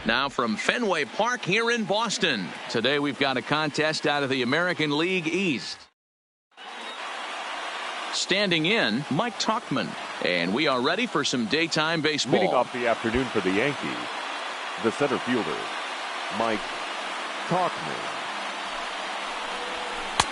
Now from Fenway Park here in Boston. Today we've got a contest out of the American League East. Standing in, Mike Tauchman. And we are ready for some daytime baseball. Leading off the afternoon for the Yankees, the center fielder, Mike Tauchman.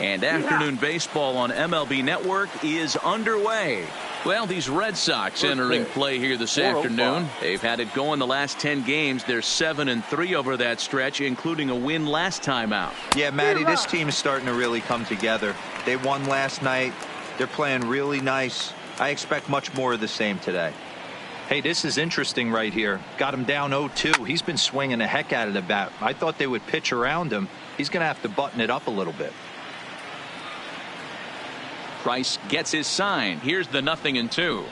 And afternoon baseball on MLB Network is underway. Well, these Red Sox entering play here this afternoon. They've had it going the last 10 games. They're 7-3 over that stretch, including a win last time out. Yeah, Matty, this team is starting to really come together. They won last night. They're playing really nice. I expect much more of the same today. Hey, this is interesting right here. Got him down 0-2. He's been swinging the heck out of the bat. I thought they would pitch around him. He's going to have to button it up a little bit. Price gets his sign. Here's the 0-2.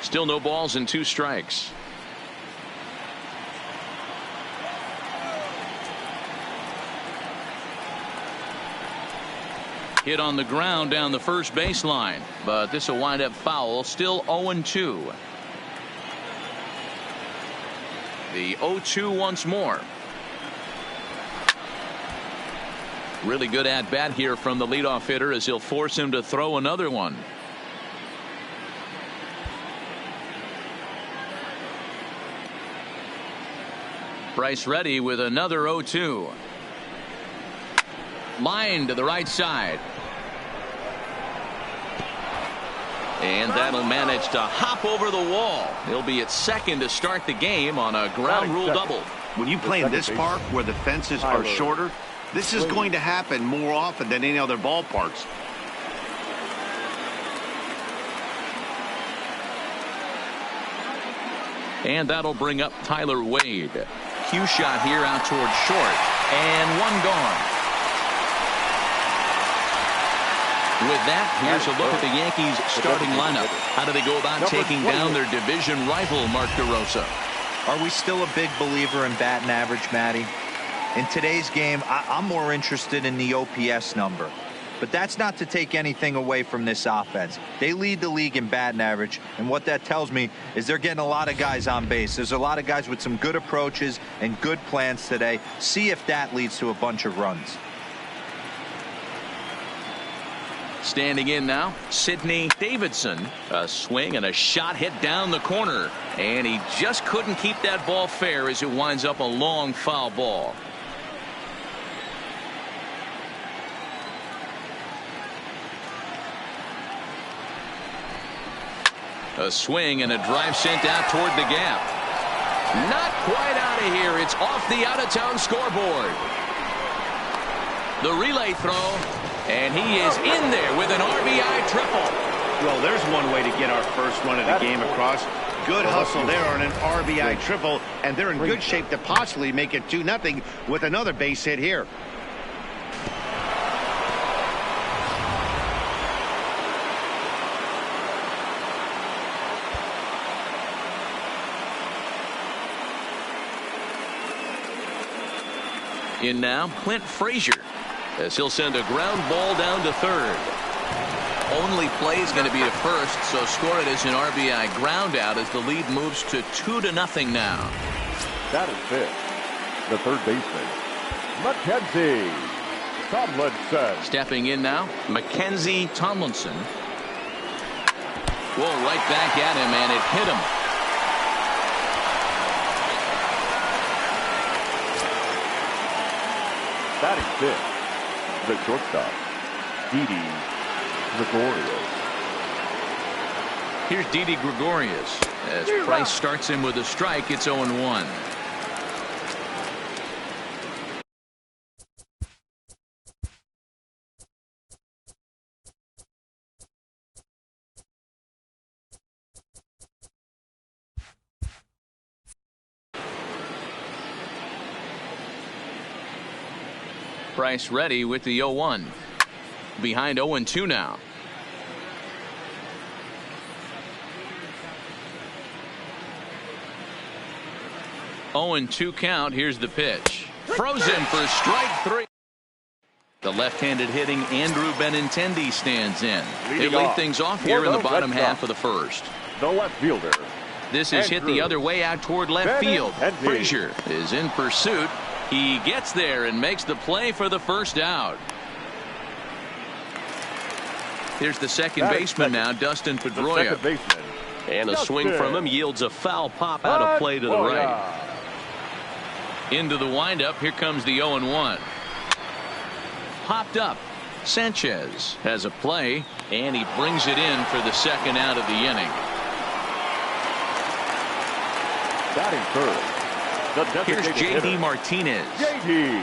Still no balls and 2 strikes. Hit on the ground down the first baseline, but this will wind up foul. Still 0-2. The 0-2 once more. Really good at bat here from the leadoff hitter as he'll force him to throw another one. Price ready with another 0-2. Line to the right side. And that'll manage to hop over the wall. He'll be at second to start the game on a ground rule double. When you play in this park where the fences are shorter, this is going to happen more often than any other ballparks. And that'll bring up Tyler Wade. Cue shot here out towards short. And one gone. With that, here's a look at the Yankees starting lineup. How do they go about taking down their division rival, Mark DeRosa? Are we still a big believer in batting average, Matty? In today's game, I'm more interested in the OPS number. But that's not to take anything away from this offense. They lead the league in batting average, and what that tells me is they're getting a lot of guys on base. There's a lot of guys with some good approaches and good plans today. See if that leads to a bunch of runs. Standing in now, Sidney Davidson. A swing and a shot hit down the corner. And he just couldn't keep that ball fair as it winds up a long foul ball. A swing and a drive sent out toward the gap. Not quite out of here. It's off the out-of-town scoreboard. The relay throw, and he is in there with an RBI triple. Well, there's one way to get our first run of the game across. Good hustle there on an RBI triple, and they're in good shape to possibly make it 2-0 with another base hit here. In now, Clint Frazier, as he'll send a ground ball down to third. Only play is going to be to first, so score it as an RBI ground out as the lead moves to 2-0 now. That is it. The third baseman, Mackenzie Tomlinson. Stepping in now, Mackenzie Tomlinson. Whoa, right back at him, and it hit him. That is it. The shortstop, Didi Gregorius. Here's Didi Gregorius. As Price starts him with a strike, it's 0-1. Price ready with the 0-1. Behind 0-2 now. Oh, 0-2 count. Here's the pitch. Frozen for strike 3. The left-handed hitting Andrew Benintendi stands in. They lead things off here in the bottom half of the first. The left fielder, This is hit the other way out toward left field. Frazier is in pursuit. He gets there and makes the play for the first out. Here's the second baseman now, Dustin Pedroia. And a swing from him yields a foul pop out of play to the right. Into the windup. Here comes the 0-1. Popped up. Sanchez has a play, and he brings it in for the second out of the inning. Batting third. Here's J.D. Martinez. J.D.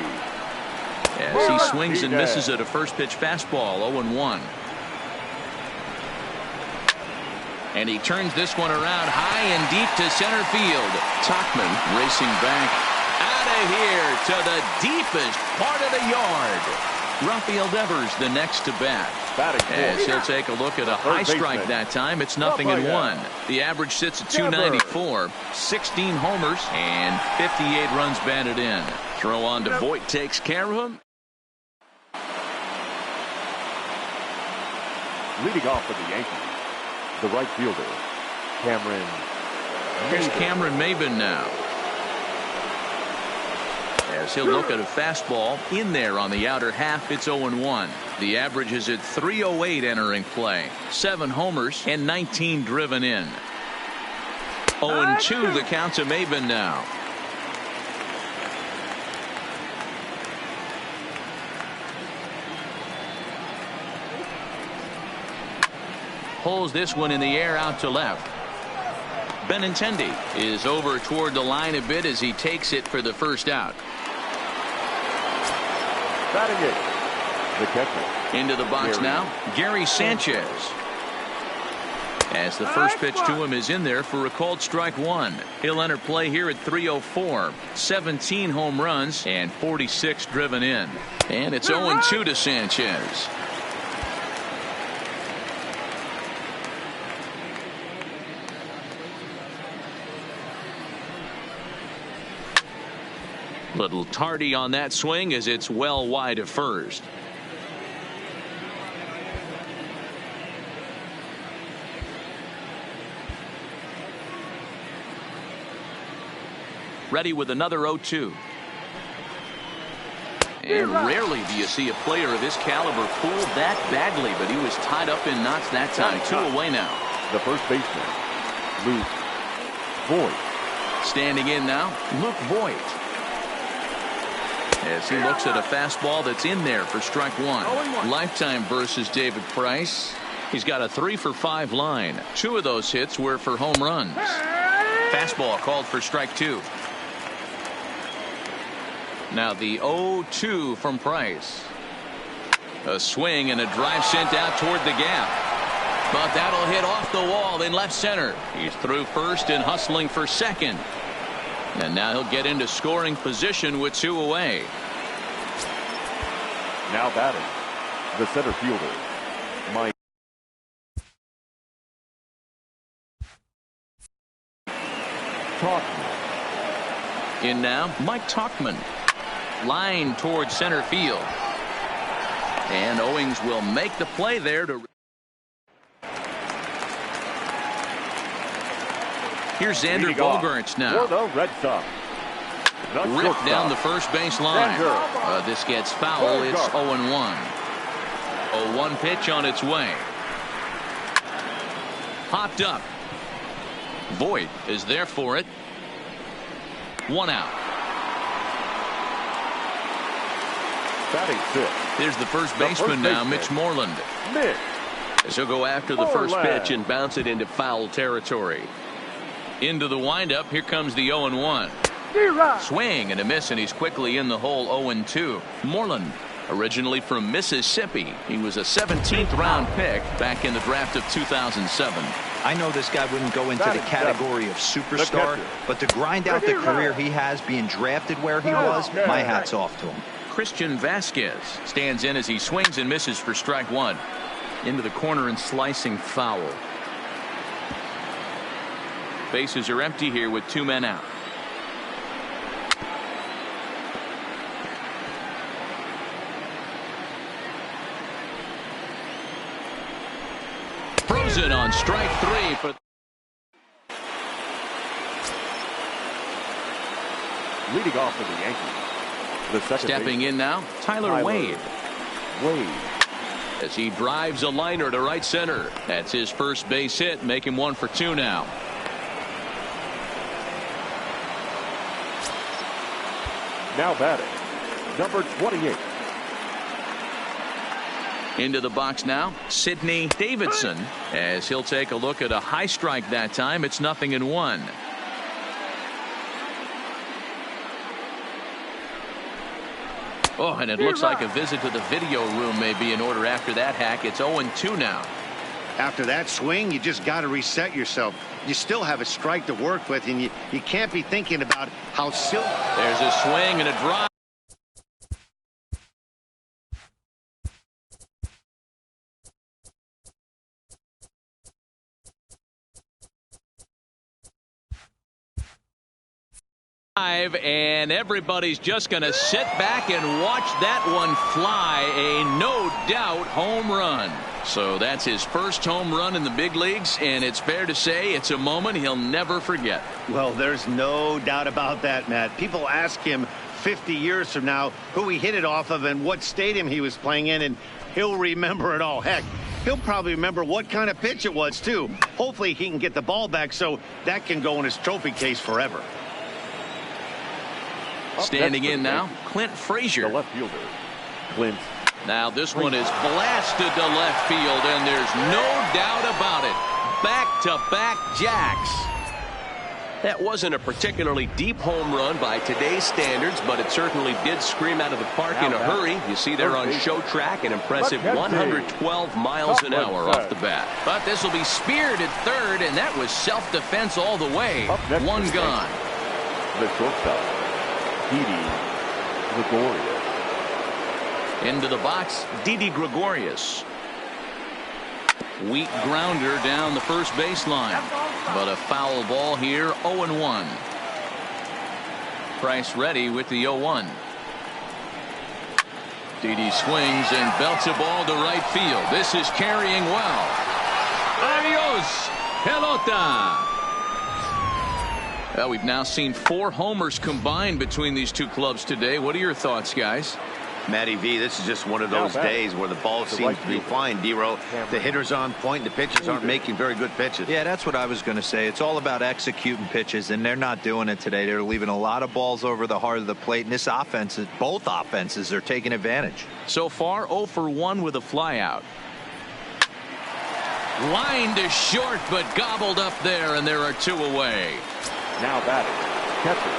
As he swings and misses at a first pitch fastball. 0-1. And he turns this one around high and deep to center field. Tauchman racing back out of here to the deepest part of the yard. Rafael Devers the next to bat. As he'll take a look at a high strike that time. It's 0-1. The average sits at 294. 16 homers and 58 runs batted in. Throw on to Voit takes care of him. Leading off for the Yankees, the right fielder, Cameron. Here's Cameron Maben now. As he'll look at a fastball in there on the outer half. It's 0-1. The average is at 308 entering play. 7 homers and 19 driven in. 0-2 the count to Maben now. Pulls this one in the air out to left. Benintendi is over toward the line a bit as he takes it for the first out. Batting it, the catcher. Into the box now, Gary Sanchez. As the first pitch to him is in there for a called strike one. He'll enter play here at 304. 17 home runs and 46 driven in. And it's 0-2 to Sanchez. Little tardy on that swing as it's well wide of first. Ready with another 0-2. And rarely do you see a player of this caliber pull that badly, but he was tied up in knots that time. 2 away now. The first baseman, Luke Voit. Standing in now, Luke Voit. As he looks at a fastball that's in there for strike one. Lifetime versus David Price. He's got a 3-for-5 line. 2 of those hits were for home runs. Fastball called for strike 2. Now the 0-2 from Price. A swing and a drive sent out toward the gap. But that'll hit off the wall in left center. He's through first and hustling for second. And now he'll get into scoring position with 2 away. Now batting, the center fielder, Mike Tauchman. In now, Mike Tauchman. Line towards center field. And Owings will make the play there to. Here's Xander Bogaerts now. For the Red Sox. Ripped down the first base line. This gets foul. It's 0-1. 0-1 pitch on its way. Popped up. Voit is there for it. 1 out. Batting 6. Here's the first baseman now, Mitch Moreland. As he'll go after the first pitch and bounce it into foul territory. Into the windup. Here comes the 0-1. Swing and a miss, and he's quickly in the hole. 0-2. Moreland, originally from Mississippi. He was a 17th round pick back in the draft of 2007. I know this guy wouldn't go into the category of superstar, but to grind out the career he has being drafted where he was, my hat's off to him. Christian Vasquez stands in as he swings and misses for strike 1. Into the corner and slicing foul. Bases are empty here with 2 men out. Frozen on strike 3 for. Leading off for the Yankees, the second Stepping in now, Tyler Wade. As he drives a liner to right center. That's his first base hit, make him 1 for 2 now. Now batting, number 28. Into the box now, Sidney Davidson, as he'll take a look at a high strike that time. It's 0-1. Oh, and it looks like a visit to the video room may be in order after that hack. It's 0-2 now. After that swing, you just got to reset yourself. You still have a strike to work with, and you can't be thinking about how silly. There's a swing and a drive. And everybody's just going to sit back and watch that one fly. A no doubt home run. So that's his first home run in the big leagues, and it's fair to say it's a moment he'll never forget. Well, there's no doubt about that, Matt. People ask him 50 years from now who he hit it off of and what stadium he was playing in, and he'll remember it all. Heck, he'll probably remember what kind of pitch it was, too. Hopefully he can get the ball back so that can go in his trophy case forever. Standing in now, Clint Frazier. The left fielder, Clint. Now this one is blasted to left field, and there's no doubt about it. Back-to-back jacks. That wasn't a particularly deep home run by today's standards, but it certainly did scream out of the park in a hurry. You see there on show track an impressive 112 miles an hour off the bat. But this will be speared at third, and that was self-defense all the way. One gone. The shortstop, Gregorius. Into the box, Didi Gregorius. Weak grounder down the first baseline. But a foul ball here, 0-1. Price ready with the 0-1. Didi swings and belts a ball to right field. This is carrying well. Adios, pelota. Well, we've now seen 4 homers combined between these two clubs today. What are your thoughts, guys? Matty V, this is just one of those days where the ball seems to be flying, D-Row. The hitter's on point, the pitchers aren't making very good pitches. Yeah, that's what I was going to say. It's all about executing pitches, and they're not doing it today. They're leaving a lot of balls over the heart of the plate, and this offense, both offenses are taking advantage. So far, 0 for 1 with a flyout. Line to short, but gobbled up there, and there are 2 away. Now batting, catcher,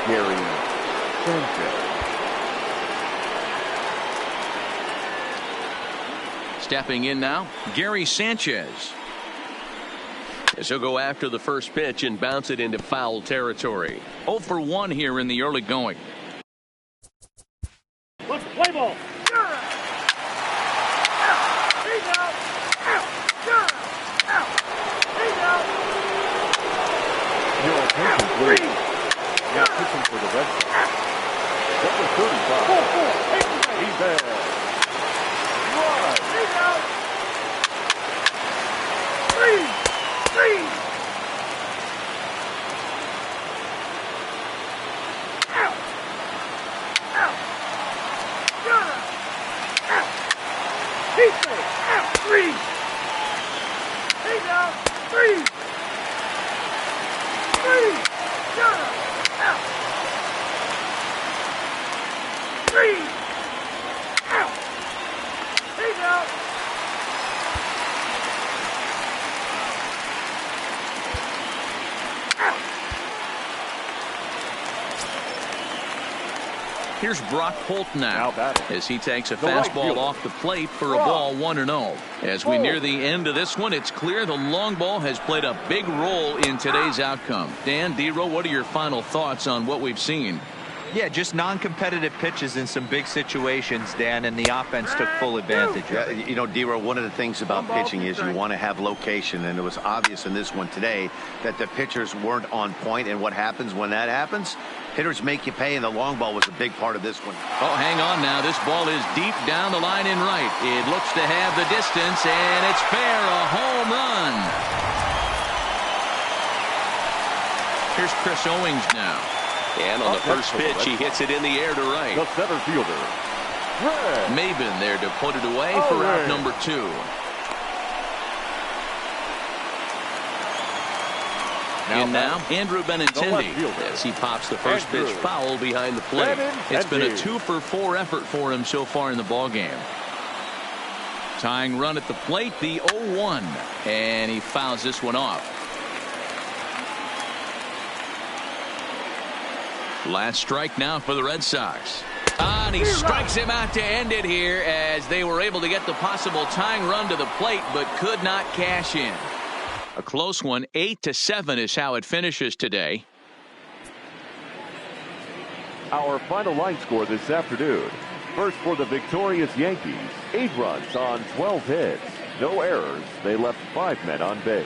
Gary Sanchez. Stepping in now, Gary Sanchez. As he'll go after the first pitch and bounce it into foul territory. 0 for 1 here in the early going. Let's play ball. Your attention, please. Now pitching for the Red Sox, number 35. He's there. Here's Brock Holt now as he takes a fastball off the plate for a ball 1-0. As we near the end of this one, it's clear the long ball has played a big role in today's outcome. Dan, D-Row, what are your final thoughts on what we've seen? Yeah, just non-competitive pitches in some big situations, Dan, and the offense took full advantage of it. You know, D-Row, one of the things about pitching is you want to have location, and it was obvious in this one today that the pitchers weren't on point, and what happens when that happens? Hitters make you pay, and the long ball was a big part of this one. Oh, hang on now. This ball is deep down the line in right. It looks to have the distance, and it's fair, a home run. Here's Chris Owings now. And on the first pitch, he hits it in the air to right. The center fielder, Greg. Maben there to put it away for out number 2. Now Andrew Benintendi as he pops the first pitch foul behind the plate. It's been a 2-for-4 effort for him so far in the ballgame. Tying run at the plate, the 0-1, and he fouls this one off. Last strike now for the Red Sox. And he strikes him out to end it here as they were able to get the possible tying run to the plate but could not cash in. A close one, 8-7 is how it finishes today. Our final line score this afternoon. First for the victorious Yankees, 8 runs on 12 hits. No errors. They left 5 men on base.